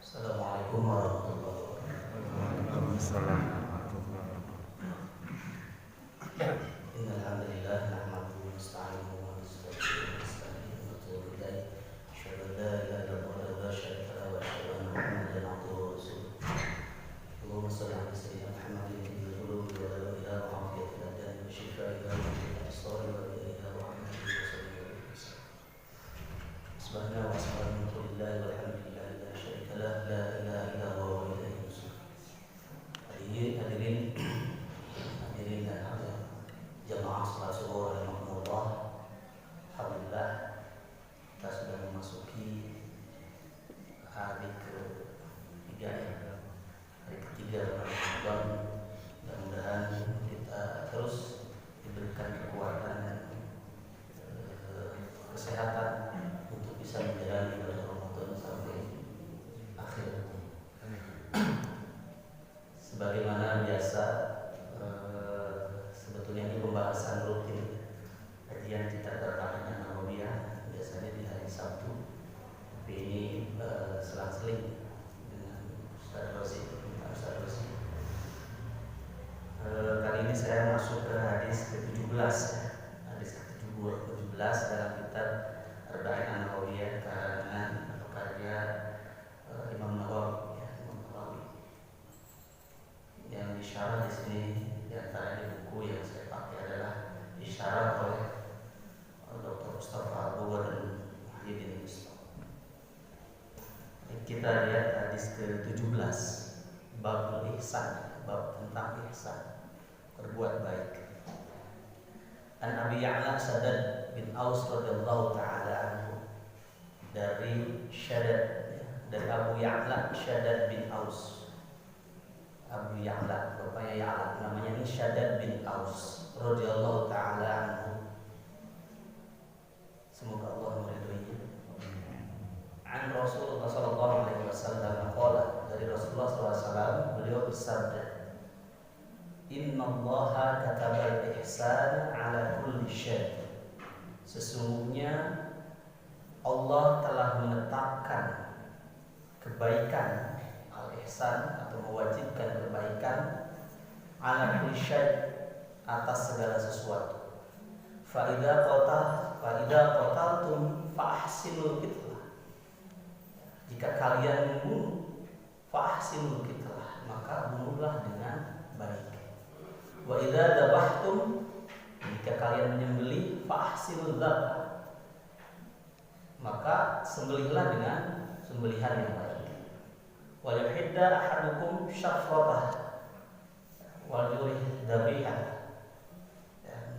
Assalamualaikum warahmatullahi wabarakatuh. Waalaikumsalam. Innal hamdalillah nahmaduhu wa nasta'inuhu wa nastaghfiruh wa nasta'inuhu wa natubu ilaih. Asyhadu an la ilaha illallah wa la syarika lahu wa asyhadu anna Muhammadan abduhu wa rasuluh. Allahumma shalli ala sayyidina Muhammadin fil qulubi wa la ilaha wa afiyatil abdan wa shifaa'i wa asari wa la ilaha wa amalihi wa sallallahu alaihi wasallam. Subhanallahi wa subhanallahi walhamdulillah la syarika lahu la ilaha illa huwa wa ilaihi nusur. Hadirin dan hadirat jamaah salat subuh rahimakumullah. Alhamdulillah kita sudah memasuki hari ketiga Ramadan. Mudah-mudahan kita terus diberikan kekuatan dan kesehatan untuk bisa menjalani ibadah Ramadan sampai akhir. Sebagaimana biasa, sebetulnya ini pembahasan rutin kajian kita terkait Nawawiyah biasanya di hari Sabtu, tapi ini selang-seling dengan Ustaz Rosi. Kali ini saya masuk ke hadis ke-17 hadis ke-17 dalam kitab Arba'in Nawawiyah karangan atau karya Imam Nawawi. Yang disyarah di sini di antara buku yang saya pakai adalah disyarah oleh Dr. Mustafa Abu dan Muhyiddin Mustafa. Kita lihat hadis ke-17 bab ihsan, bab tentang ihsan, berbuat baik. An Abi Ya'la Shaddad bin Aus radhiyallahu taala anhu, dari Abu Ya'la Shaddad bin Aus. Abu Ya'la, bapaknya Ya'la, namanya ini Shaddad bin Aus radhiyallahu taala anhu. Semoga Allah meridhoinya. An Rasulullah sallallahu alaihi wasallam qala, dari Rasulullah sallallahu alaihi wasallam beliau bersabda, Innallaha katabal ihsan ala kulli syai'. Sesungguhnya Allah telah menetapkan kebaikan, al-ihsan atau mewajibkan kebaikan, ala kulli syai', atas segala sesuatu. Fa idza qataltum fa ahsinul qitlah. Jika kalian membunuh, fa ahsinul qitlah, maka bunuhlah dengan baik. Wa idza dabahtum, jika kalian menyembelih, fa ahsinul dzabh, maka sembelihlah dengan sembelihan yang baik. Wa yuhidda ahadukum syafratah wa yurih dabihah.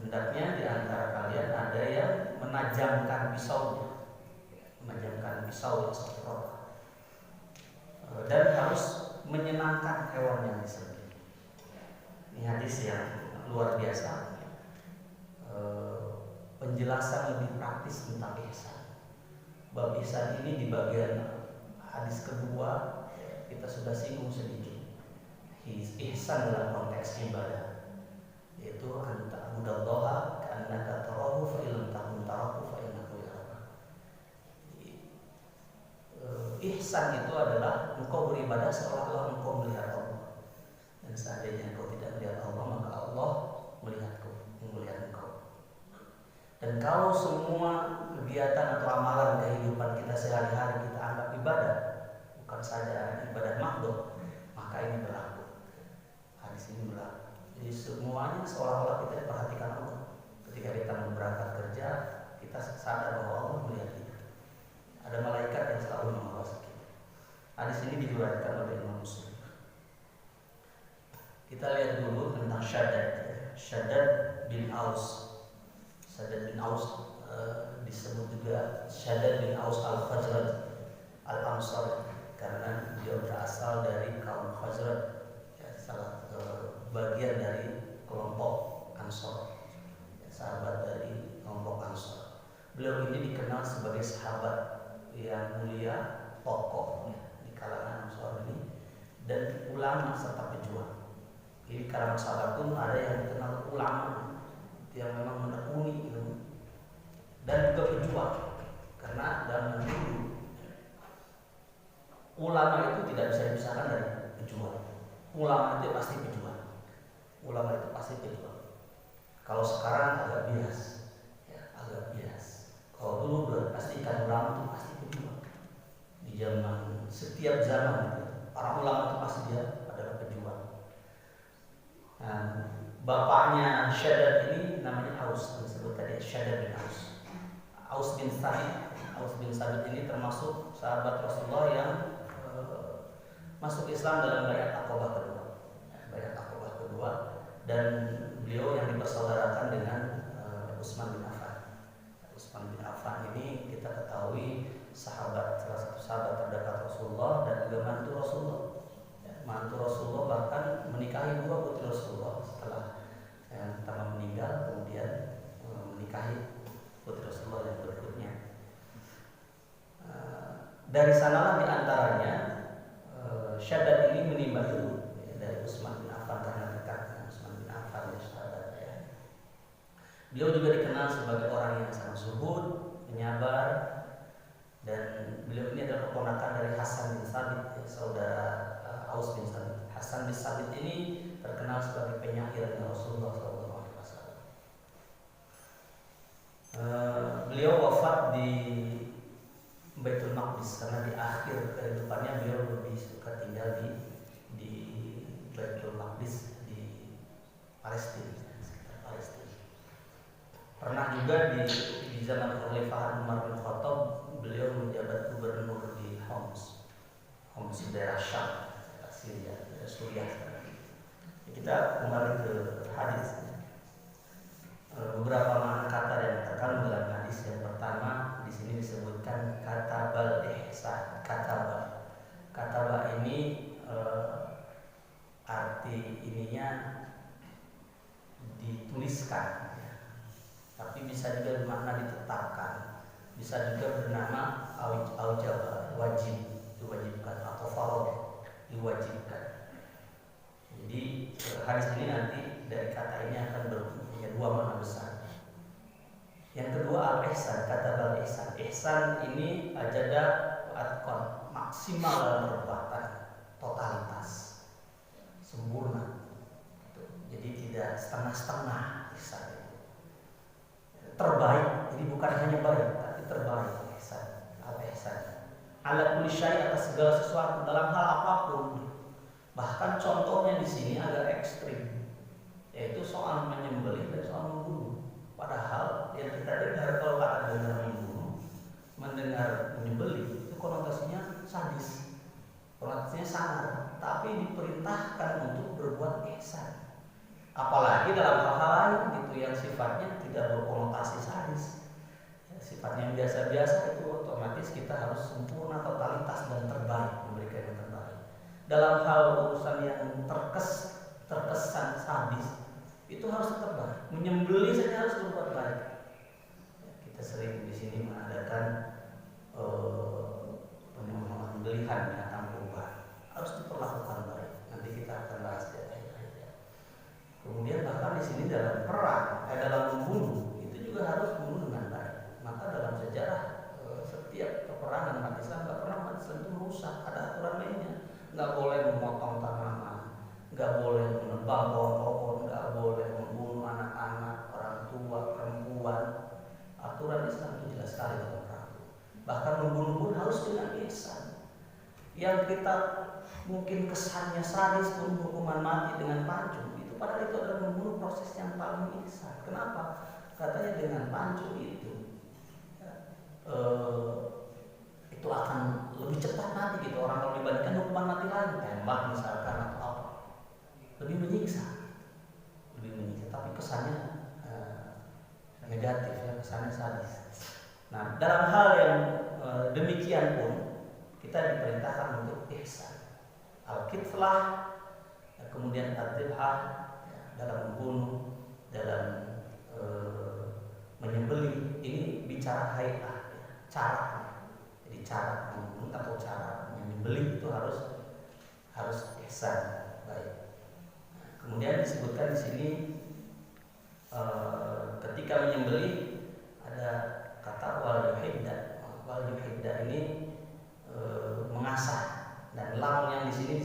Hendaknya di antara kalian ada yang menajamkan pisaunya, menajamkan pisau syafratah, dan harus menyenangkan hewan yang disembelih. Ini hadis yang luar biasa, penjelasan lebih praktis tentang ihsan. Bab ihsan ini di bagian hadis kedua kita sudah singgung sedikit. Ihsan dalam konteks ibadah, yaitu anta mudallaha ka'annaka tarahu fa illam takun tarahu fa innahu yaraka. Ihsan itu adalah engkau beribadah seolah-olah engkau melihat Allah, dan seandainya engkau tidak melihat Allah, maka Allah melihat engkau. Dan kalau semua kegiatan atau amalan kehidupan kita sehari-hari kita anggap ibadah, bukan saja ibadah makhluk, maka ini berlaku. Hadis ini berlaku. Jadi semuanya seolah-olah kita diperhatikan Allah. Ketika kita mau berangkat kerja, kita sadar bahwa Allah melihat kita. Ada malaikat yang selalu mengawasi kita. Hadis ini diriwayatkan oleh Imam Muslim. Kita lihat dulu tentang Shaddad bin Aus. Shaddad bin Aus disebut juga Shaddad bin Aus al-Khazraj al-Ansari, karena dia berasal dari kaum Khazraj, salah bagian dari kelompok Ansor, sahabat dari kelompok Ansor. Beliau ini dikenal sebagai sahabat yang mulia, tokoh di kalangan Ansor ini, dan ulama serta pejuang. Di kalangan sahabat pun ada yang dikenal ulama, yang memang menekuni ilmu, dan juga pejuang, karena dalam dulu ulama itu tidak bisa dipisahkan dari pejuang. Ulama itu pasti pejuang. Ulama itu pasti pejuang. Kalau sekarang agak bias, ya, agak bias. Kalau dulu pastikan ulama itu pasti pejuang. Di zaman setiap zaman itu, para ulama itu pasti dia adalah pejuang. Nah, bapaknya Syaddad ini namanya Aus, disebut tadi Syaddad bin Aus. Aus bin Sabit ini termasuk sahabat Rasulullah yang masuk Islam dalam Baiat Aqabah kedua. Baiat Aqabah kedua, dan beliau yang dipersaudarakan dengan Utsman bin Affan. Utsman bin Affan ini kita ketahui salah satu sahabat terdekat Rasulullah dan juga mantu Rasulullah. Mantu Rasulullah bahkan menikahi dua putri Rasulullah setelah yang pertama meninggal, kemudian menikahi putri Rasulullah yang berikutnya. Dari sanalah diantaranya Syaddad ini menimba dulu dari Utsman bin Affan karena dekatnya Utsman bin Affan ya sahabat ya. Beliau juga dikenal sebagai orang yang sangat zuhud, penyabar, dan beliau ini adalah keponakan dari Hasan bin Sabit, saudara Aus bin Sabit. Hasan bin Sabit ini terkenal sebagai penyair Rasulullah SAW. Beliau wafat di Baitul Maqdis karena di akhir kehidupannya beliau lebih suka tinggal di Baitul Maqdis di Palestina, sekitar Palestina. Pernah juga di zaman Khalifah Umar bin Khattab beliau menjabat gubernur di Homs daerah Syam, Syria, Suriah. Kita kembali ke hadis. Beberapa makna kata yang terkandung dalam hadis. Yang pertama di sini disebutkan katabal ihsan. Kataba ini arti ininya dituliskan, ya. Tapi bisa juga bermakna ditetapkan, bisa juga bernama aujab, wajib, diwajibkan, atau farad, diwajibkan. Jadi hadis ini nanti dari kata ini akan punya dua makna besar. Yang kedua al-ihsan, kata al-ihsan. Ihsan ini ajada wa atqan, maksimal dalam perbuatan, totalitas, sempurna. Jadi tidak setengah-setengah ihsan itu. Terbaik, jadi bukan hanya baik, tapi terbaik ihsan, al-ihsan. Ala kulli syai' atas segala sesuatu dalam hal apapun. Bahkan contohnya di sini agak ekstrim, yaitu soal menyembelih dan soal membunuh. Padahal yang kita dengar kalau kata dengar membunuh, mendengar menyembelih itu konotasinya sadis, konotasinya sangar, tapi diperintahkan untuk berbuat ihsan. Apalagi dalam hal-hal lain gitu yang sifatnya tidak berkonotasi sadis, ya, sifatnya yang biasa-biasa, itu otomatis kita harus sempurna, totalitas dan terbaik, memberikan yang terbaik. Dalam hal urusan yang terkesan sadis, itu harus terbaik. Menyembelih saja harus berbuat baik. Ya, kita sering di sini mengadakan penyembelihan binatang kurban, harus diperlakukan baik. Nanti kita akan bahas di akhir-akhir. Kemudian bahkan di sini dalam perang, dalam membunuh, itu juga harus membunuh dengan baik. Maka dalam sejarah setiap peperangan umat Islam, nggak pernah umat Islam itu merusak. Ada aturan lainnya. Nggak boleh memotong tanaman, nggak boleh menebang pohon-pohon, nggak boleh membunuh anak-anak, orang tua, perempuan. Aturan Islam itu jelas sekali dalam perang. Bahkan membunuh pun harus dengan ihsan. Yang kita mungkin kesannya sadis pun hukuman mati dengan pancung, itu padahal itu adalah membunuh proses yang paling ihsan. Kenapa? Katanya dengan pancung itu itu akan lebih cepat mati gitu. Orang kalau dibandingkan hukuman mati lain, tembak misalkan atau apa, lebih menyiksa, tapi kesannya negatif, ya, kesannya sadis. Nah, dalam hal yang demikian pun kita diperintahkan untuk ihsan, al-kitlah, kemudian al-dhibhah, ya, dalam membunuh, dalam menyembelih. Ini bicara hay'ah, ya, cara. Jadi cara membunuh atau cara menyembelih itu harus ihsan, baik. Nah, kemudian disebutkan di sini ketika menyembelih ada kata wal yuhidda. Wal yuhidda ini mengasah, Dan lam yang di sini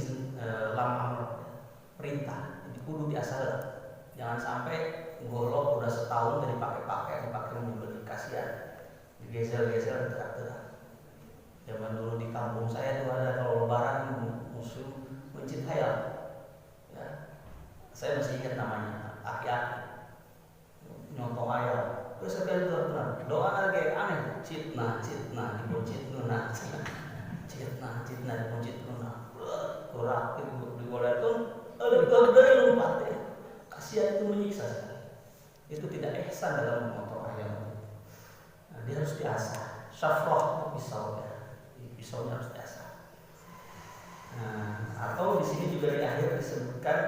lam amr, perintah, jadi kudu diasal. Jangan sampai golok udah setahun dari dipakai menjadi kasihan, digeser-geser gerak-gerak. Zaman dulu di kampung saya tuh ada kalau lebaran musim mencit hayal, ya. Saya masih ingat namanya, aki-aki nyotong ayam. Terus saya bilang doa lagi aneh, citna dibuncit nuna, citna dibuncit nuna, kurang digolekan, dari lompat ya. Kasihan itu menyiksa sekali. Itu tidak ihsan dalam memotong ayam. Nah, dia harus diasah. Syafrah pisaunya harus diasah. Nah, atau di sini juga di akhir disebutkan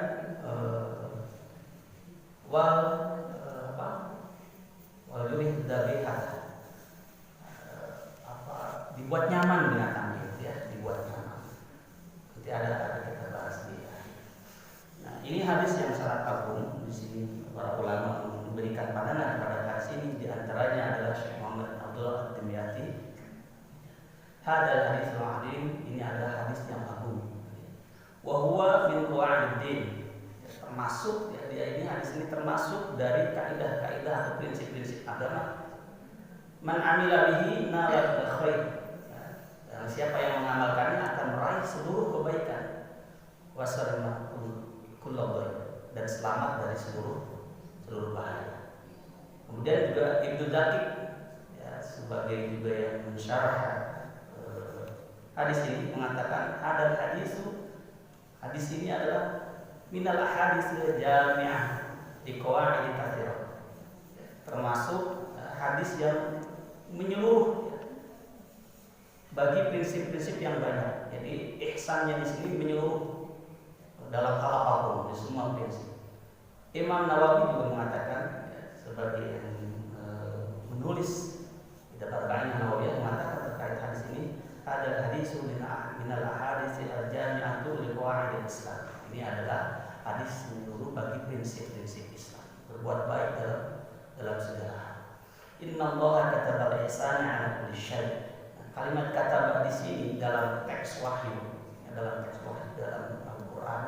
waljurih dabihat, dibuat nyaman binatangnya itu ya, dibuat nyaman. Nanti ada kita bahas dia. Nah, ini hadis yang sangat agung. Di sini para ulama memberikan pandangan pada hadis ini, di antaranya adalah Syekh Muhammad Abdullah Ad-Dimyati. Hadal hadis al-azim, ini adalah hadis yang agung. Wa huwa min qawaidid, termasuk ya, ini hadis ini termasuk dari kaidah-kaidah atau prinsip-prinsip agama. Man amila bihi nala khair. Dan siapa yang mengamalkannya akan meraih seluruh kebaikan. Wasalama kullu dan selamat dari seluruh bahaya. Kemudian juga Ibnu Daqiq ya, sebagai juga yang mensyarah hadis ini mengatakan hadis ini adalah minal ahaditsil jami'ah di qawaid katsirah, termasuk hadis yang menyeluruh bagi prinsip-prinsip yang banyak. Jadi ihsannya di sini menyeluruh dalam hal apapun, di semua prinsip. Imam Nawawi juga mengatakan sebagai yang menulis kitab Arba'in Nawawiyah mengatakan terkait hadis ini, ada hadisul minal ahaditsil jami'ah li qawaid Islam. Ini adalah hadis menyeluruh bagi prinsip-prinsip Islam. Berbuat baik dalam segala hal. Innallaha katabal ihsana 'ala kulli syai'. Kalimat kataba di sini dalam teks wahyu, dalam Al-Qur'an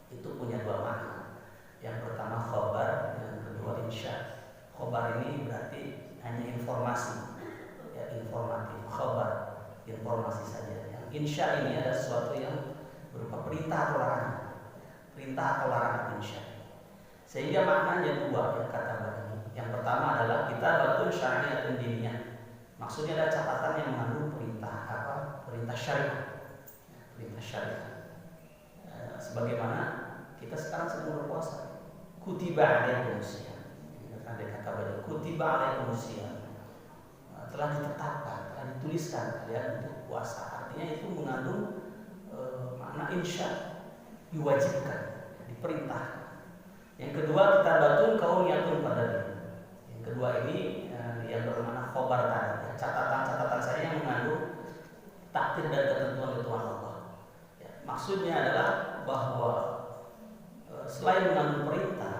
itu punya dua makna. Yang pertama khabar, yang kedua insya. Khabar ini berarti hanya informasi, ya, informatif. Khabar, informasi saja. Yang insya ini adalah sesuatu yang berupa perintah atau larangan. Perintah atau larangan insya. Sehingga maknanya dua ya kata ini. Yang pertama adalah kita betul syariatun diniyah. Maksudnya ada catatan yang mengandung perintah syariat. Perintah syariat. Sebagaimana kita sekarang sedang berpuasa. Kutiba alaikumusiyam. Ada kata baca kutiba alaikumusiyam. Telah ditetapkan, telah dituliskan kalian untuk puasa. Artinya itu mengandung makna insya, diwajibkan, diperintah. Yang kedua kita batun kauniyatun padanya. Yang kedua ini yang bermakna khobar tadi, ya, catatan-catatan saya yang mengandung takdir dan ketentuan Allah. Ya, maksudnya adalah bahwa selain mengandung perintah,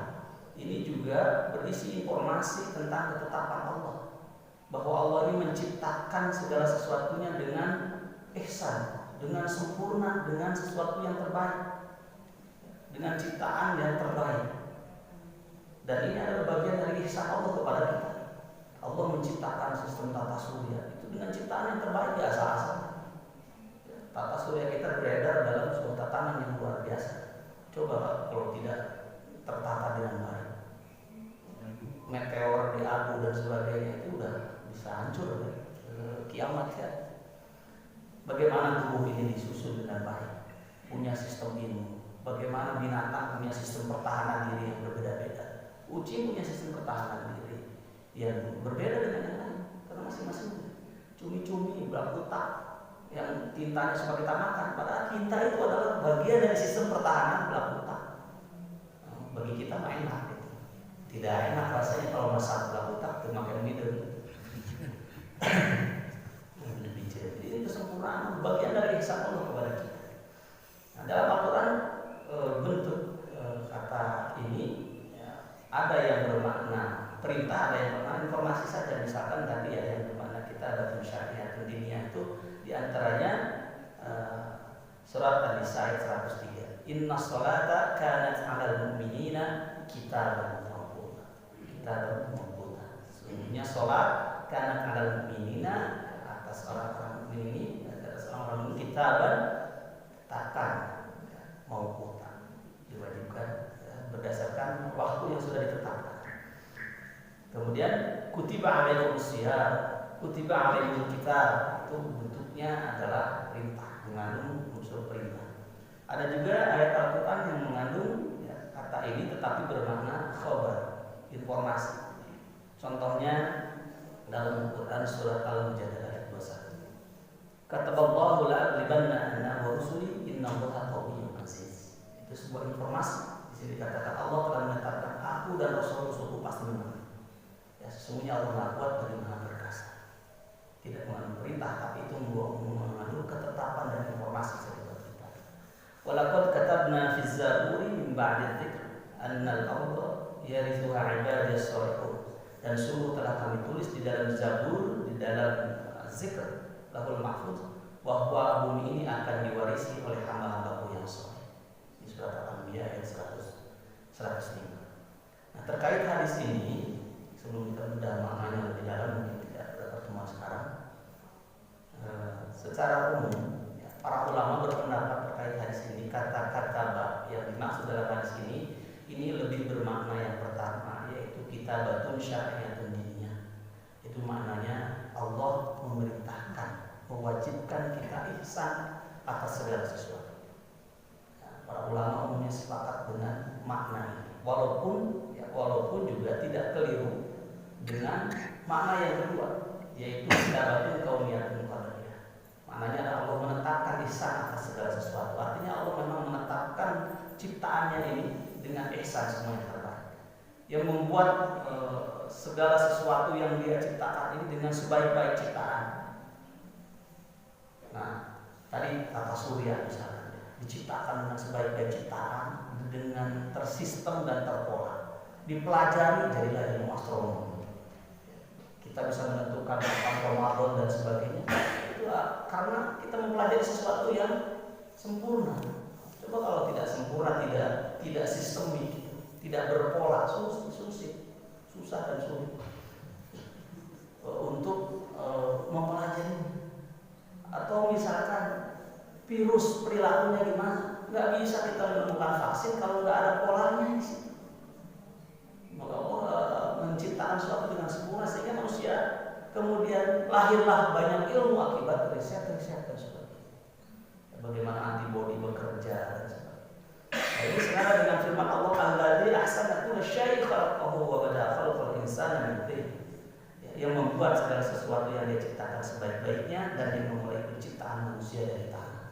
ini juga berisi informasi tentang ketetapan Allah. Bahwa Allah ini menciptakan segala sesuatunya dengan ihsan, dengan sempurna, dengan sesuatu yang terbaik, dengan ciptaan yang terbaik. Dan ini adalah bagian dari ihsan Allah kepada kita. Allah menciptakan sistem tata surya itu dengan ciptaan yang terbaik, di asal-asal. Tata surya kita beredar dalam sebuah tatanan yang luar biasa. Coba kalau tidak tertata dengan baik, meteor diadu dan sebagainya itu udah bisa hancur kiamat ya. Bagaimana tubuh ini disusun dengan baik, punya sistem imun. Bagaimana binatang punya sistem pertahanan diri yang berbeda-beda. Kucing punya sistem pertahanan diri yang berbeda dengan yang lain karena masing-masing. Cumi-cumi, belakutak yang tintanya suka kita makan, padahal tinta itu adalah bagian dari sistem pertahanan belakutak. Bagi kita mah enak gitu. Tidak enak rasanya kalau masak belakutak makan minum. Jadi ini kesempurnaan bagian dari ihsan Allah kepada kita. Nah, dalam Al-Quran bentuk kata ini ya, ada yang bermakna perintah, ada yang bermakna informasi saja. Misalkan tadi ya yang bermakna kita ada syariat dunia itu diantaranya Surat An-Nisa ayat 103. Inna sholata kanat 'alal mu'minina kitaban mawquta. Kitaban mawquta. Sesungguhnya salat kanat 'alal mu'minina atas orang-orang mukmin ini, atas orang-orang mukmin kitaban takkan mawquta. Diwajibkan berdasarkan waktu yang sudah ditetapkan. Kemudian kutiba alaikumus shiyam, kutiba alaikumul kitab, itu bentuknya adalah perintah, mengandung unsur perintah. Ada juga ayat Al-Quran yang mengandung kata ini tetapi bermakna khabar, informasi. Contohnya dalam Al-Quran surat Al-Mujadalah ayat 21. Kataballahu la'aglibanna ana wa rusuli innallaha qawiyyun aziz. Itu sebuah informasi. Di sini dikatakan Allah telah menetapkan aku dan Rasul-Rasulku pasti menang. Ya, sesungguhnya Allah Maha Kuat dan Maha Perkasa. Tidak mengandung perintah, tapi itu mengandung ketetapan dan informasi sebuah perintah. Walaqad katabna fi zaburi min ba'di dzikr annal arda yarithuha 'ibadiyas shalihun. Dan sungguh telah kami tulis di dalam Zabur, di dalam zikr Lahul Mahfuz, bahwa bumi ini akan diwarisi oleh hamba-hambaku yang saleh. Di surat Al-Anbiya ayat 105. Nah, terkait hadis ini, sebelum kita bedah maknanya lebih dalam, mungkin tidak pada pertemuan sekarang. Secara umum, para ulama berpendapat terkait hadis ini, kata-kata yang dimaksud dalam hadis ini lebih bermakna yang pertama, yaitu kitabatun syariatun diniyah. Itu maknanya Allah memerintahkan, mewajibkan kita ihsan atas segala sesuatu. Para ulama umumnya sepakat dengan makna ini, walaupun juga tidak keliru dengan makna yang kedua, yaitu kitabatun kauniyatun qadariyah. Maknanya adalah Allah menetapkan ihsan atas segala sesuatu. Artinya Allah memang menetapkan ciptaannya ini dengan ihsan semua yang terbaik, yang membuat segala sesuatu yang Dia ciptakan ini dengan sebaik-baik ciptaan. Nah, tadi tata surya misalnya diciptakan dengan sebaik-baik ciptaan, dengan tersistem dan terpola, dipelajari jadilah ilmu astronomi. Kita bisa menentukan kapan Ramadan dan sebagainya. Itu karena kita mempelajari sesuatu yang sempurna. Coba kalau tidak sempurna, tidak sistemik, tidak berpola, susah dan sulit untuk mempelajari. Atau misalkan virus perilakunya gimana? Nggak bisa kita menemukan vaksin kalau nggak ada polanya di situ. Maka Allah menciptakan sesuatu dengan sempurna sehingga manusia kemudian lahirlah banyak ilmu akibat riset dan sebagainya. Bagaimana antibodi bekerja dan sebagainya. Nah, ini sekarang dengan firman Allah, alladzi ahsana kulla syai'in khalaqahu wa bada'a khalqal insana min tin. Yang membuat segala sesuatu yang Dia ciptakan sebaik-baiknya dan yang memulai penciptaan manusia dari tanah.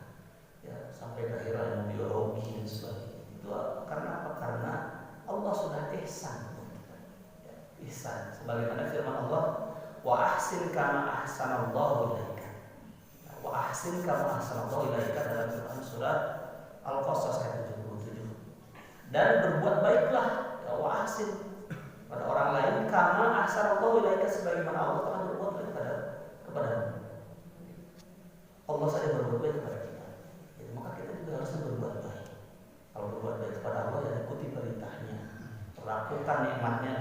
Ya, sampai ke ilmu biologi dan sebagainya. Itu karena apa? Karena Allah sudah ihsan. Ya, ihsan. Sebagaimana firman Allah, wa ahsin kama ahsanallahu ilaika. Wa ahsin kama ahsanallahu ilaika dalam Quran surat Al-Qasas ayat 77. Dan berbuat baiklah, ya, wa ahsin pada orang lain kama ahsanallahu ilaika, sebagaimana Allah telah berbuat baik kepadamu. Allah saja berbuat baik kepada kita. Jadi, maka kita juga harus berbuat baik. Kalau berbuat baik kepada Allah, ya ikuti perintahnya, lakukan nikmatnya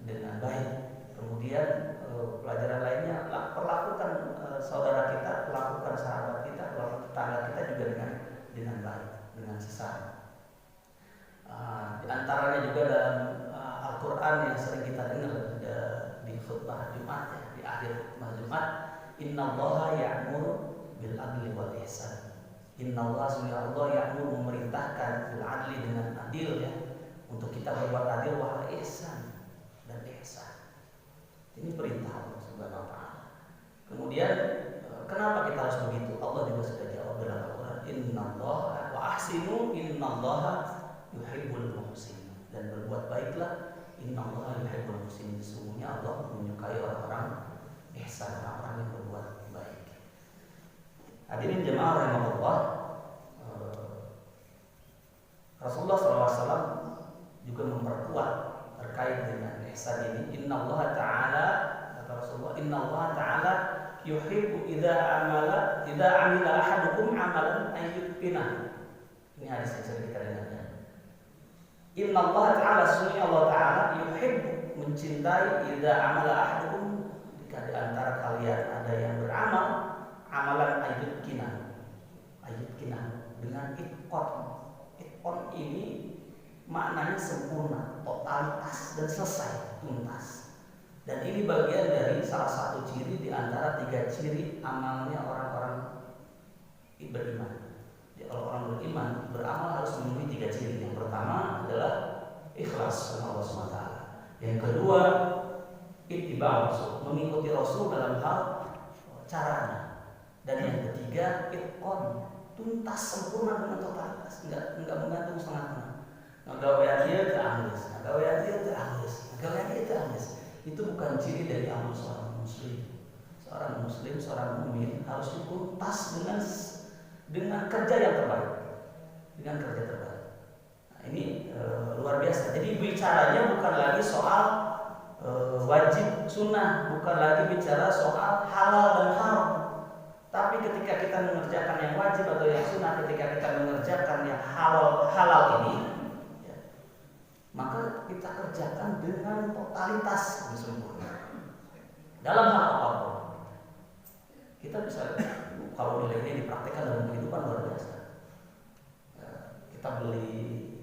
dengan baik. Kemudian pelajaran lainnya, perlakukan saudara kita, perlakukan sahabat kita, perlakukan tetangga kita juga dengan baik, dengan sesama. Di antaranya juga dalam Al-Quran yang sering kita dengar di khutbah Jumat, ya, di akhir khutbah Jumat, innallaha ya'muru bil adli wal ihsan. Innallaha subhanahu wa ta'ala ya'muru, memerintahkan bil adli, dengan adil, ya, untuk kita berbuat adil, wal ihsan, dan ihsan. Ini perintah Allah subhanahu wa ta'ala. Kemudian kenapa kita harus begitu? Allah juga sudah jawab dalam Al-Quran, innallaha wa ahsinu innallaha yuhibbul muhsinin. Dan berbuat baiklah, innallaha yuhibbul muhsinin. Sesungguhnya Allah menyukai orang-orang ihsan, orang-orang yang berbuat baik. Hadirin jemaah rahimahullah, Rasulullah SAW juga memperkuat terkait dengan ihsan ini. Innallaha ta'ala, kata Rasulullah, innallaha ta'ala yuhibbu idza amila ahadukum amalan ayyutkina. Ini hadis yang sering kita dengarnya. Inna Allah Ta'ala, sunni Allah Ta'ala yuhibbu, mencintai idza amala ahadukum, jika di antara kalian ada yang beramal amalan ayyutkina dengan itkon ini maknanya sempurna, totalitas dan selesai, tuntas. Dan ini bagian dari salah satu ciri di antara 3 ciri amalnya orang-orang beriman. Jadi kalau orang beriman beramal harus memenuhi 3 ciri. Yang pertama adalah ikhlas karena Allah SWT. Yang kedua ittiba' Rasul, mengikuti Rasul dalam hal caranya. Dan yang ketiga itqon, tuntas sempurna dengan totalitas, enggak menggantung setengah-setengah. Ngagawean dia ke Angus, ngagawean dia ke Angus, ngagawean dia ke Angus. Itu bukan ciri dari amal seorang muslim. Seorang muslim, seorang mukmin harus tuntas dengan kerja yang terbaik, dengan kerja terbaik. Nah, ini luar biasa. Jadi bicaranya bukan lagi soal wajib sunnah, bukan lagi bicara soal halal dan haram. Tapi ketika kita mengerjakan yang wajib atau yang sunnah, ketika kita mengerjakan yang halal ini, ya, maka kita kerjakan dengan totalitas yang sempurna. Dalam hal apapun, kita bisa, kalau nilai ini dipraktekkan dalam kehidupan luar biasa. Ya, kita beli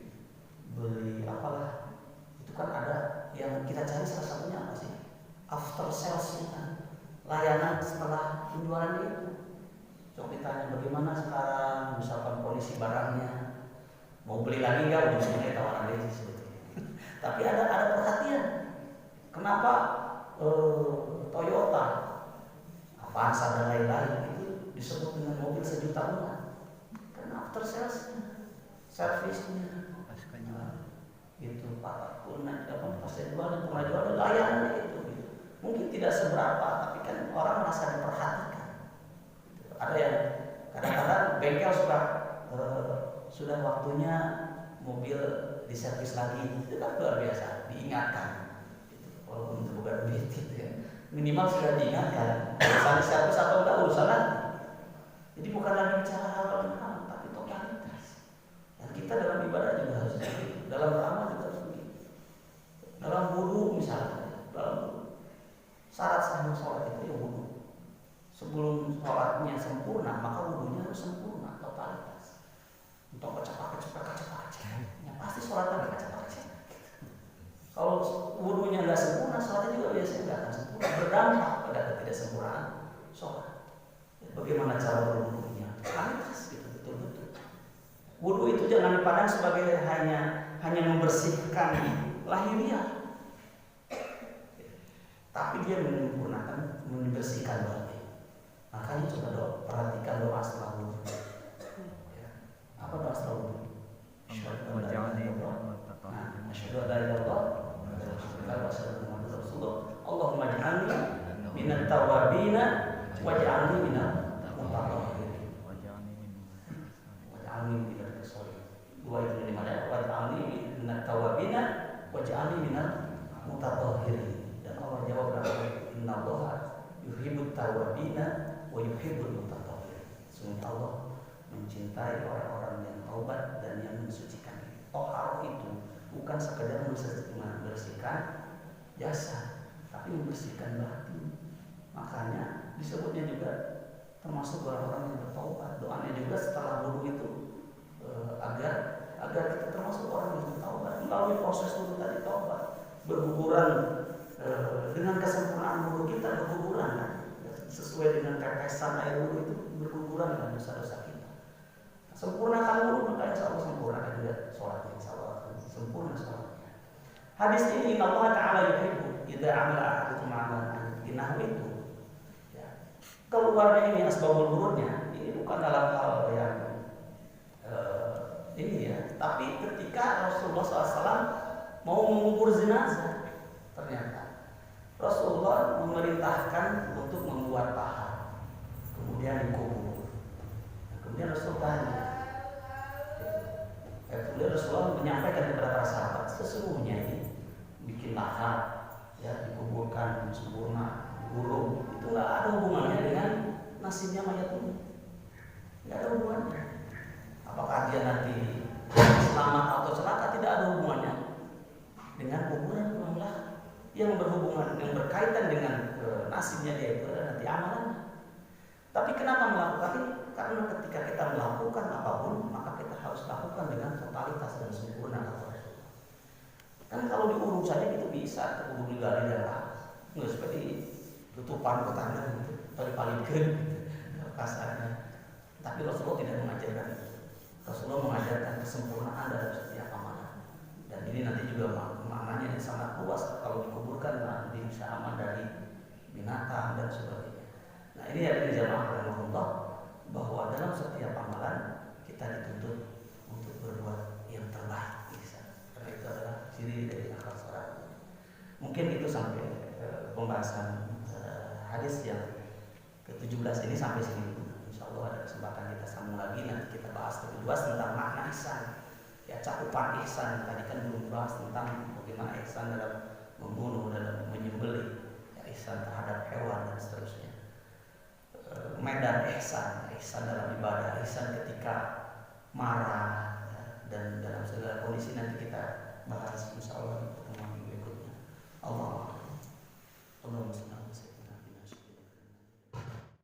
apalah, itu kan ada yang kita cari, salah satunya apa sih? After sales-nya kan, layanan setelah penjualan itu. Coba ditanya bagaimana sekarang, misalkan kondisi barangnya, mau beli lagi nggak, ujung-ujungnya tawaran gaji sebetulnya. Tapi ada perhatian. Kenapa Toyota, Avanza dan lain-lain itu disebut dengan mobil sejuta umat? Karena after salesnya, servisnya, itu pas jualan, pengajuan layanan itu. Mungkin tidak seberapa, tapi kan orang merasa diperhatikan. Ada yang kadang-kadang bengkel sudah waktunya mobil diservis lagi, itu kan luar biasa, diingatkan. Walaupun itu bukan duit gitu ya, minimal sudah diingatkan. Misalnya servis atau enggak urusan lagi. Jadi bukan lagi bicara halal dan haram, tapi totalitas. Dan kita dalam ibadah juga harus begitu, dalam beramal juga harus begitu. Dalam wudu misalnya, dalam syarat sahnya sholat itu ya wudu. Sebelum sholatnya sempurna, maka wudunya harus sempurna, totalitas. Untuk kecepatan, ya pasti sholatnya kecepatan. Kalau wudunya nggak sempurna, sholatnya juga biasanya nggak akan sempurna, berdampak pada ketidaksempurnaan sholat. Bagaimana cara berwudunya? Totalitas gitu, betul-betul. Wudu itu jangan dipandang sebagai hanya membersihkan lahiriah, tapi dia menyempurnakan, membersihkan batin. Makanya coba perhatikan doa setelah wudu. Ya. Apa doa setelah wudu? Asyhadu an la ilaha illallah wa asyhadu anna Muhammadar Rasulullah. Allahumma ij'alni minat tawwabina waj'alni minal mutatahhirin. Waj'alni minal musholihin. Dua itu dari mana? Waj'alni minat tawwabina waj'alni minal mutatahhirin. Dan Allah jawab, innallaha yuhibbut tawwabina wa yuhibbul mutatahhirin. Sungguh Allah mencintai orang-orang yang taubat dan yang mensucikan diri. Tohar itu bukan sekedar membersihkan jasad, tapi membersihkan batin. Makanya disebutnya juga termasuk orang-orang yang bertaubat. Doanya juga setelah wudu itu agar kita termasuk orang yang bertaubat. Melalui proses wudu tadi taubat, berguguran dengan kesempurnaan wudu kita, berguguran kan? Sesuai dengan tetesan air wudu itu berguguran dengan dosa-dosa kita. Sempurnakan wudu, maka insya Allah sempurnakan juga sholatnya, insya Allah sempurna sholatnya. Hadis ini Allah Ta'ala yuhibbu idza amala ahadukum amalan an itu. Ya. Keluarnya ini asbabul wurudnya, ini bukan dalam hal yang ini ya, tapi ketika Rasulullah SAW mau mengubur jenazah, ternyata Rasulullah memerintahkan untuk membuat paha, kemudian dikubur. Kemudian Rasulullah menyampaikan kepada para sahabat, sesungguhnya ini bikin lahat, ya, dikuburkan sempurna, digulung, itu nggak ada hubungannya dengan nasibnya mayat ini, nggak ada hubungannya. yang berhubungan, yang berkaitan dengan nasibnya dia itu nanti amalannya. Tapi kenapa melakukan ini? Karena ketika kita melakukan apapun, maka kita harus lakukan dengan totalitas dan sempurna. Kan kalau diurung saja itu bisa terurung digali dan nggak seperti tutupan kotanan gitu, atau dipalingkan gitu, kasarnya. Tapi Rasulullah tidak mengajarkan itu. Rasulullah mengajarkan kesempurnaan dalam setiap amalan. Dan ini nanti juga maknanya sangat luas. Kalau dikuburkan nanti bisa aman dari binatang dan sebagainya. Nah ini yang dijamaah oleh Allah, bahwa dalam setiap amalan kita dituntut untuk berbuat yang terbaik. Karena itu adalah ciri dari akhlak seorang. Mungkin itu sampai pembahasan hadis yang ke-17 ini sampai sini. Insya Allah ada kesempatan kita sambung lagi, nanti kita bahas lebih luas tentang makna ihsan. Ya, cakupan ihsan tadi kan belum bahas tentang bagaimana ihsan dalam membunuh, dalam menyembelih, ya, ihsan terhadap hewan dan seterusnya. Medan ihsan, ihsan dalam ibadah, ihsan ketika marah, ya, dan dalam segala kondisi nanti kita bahas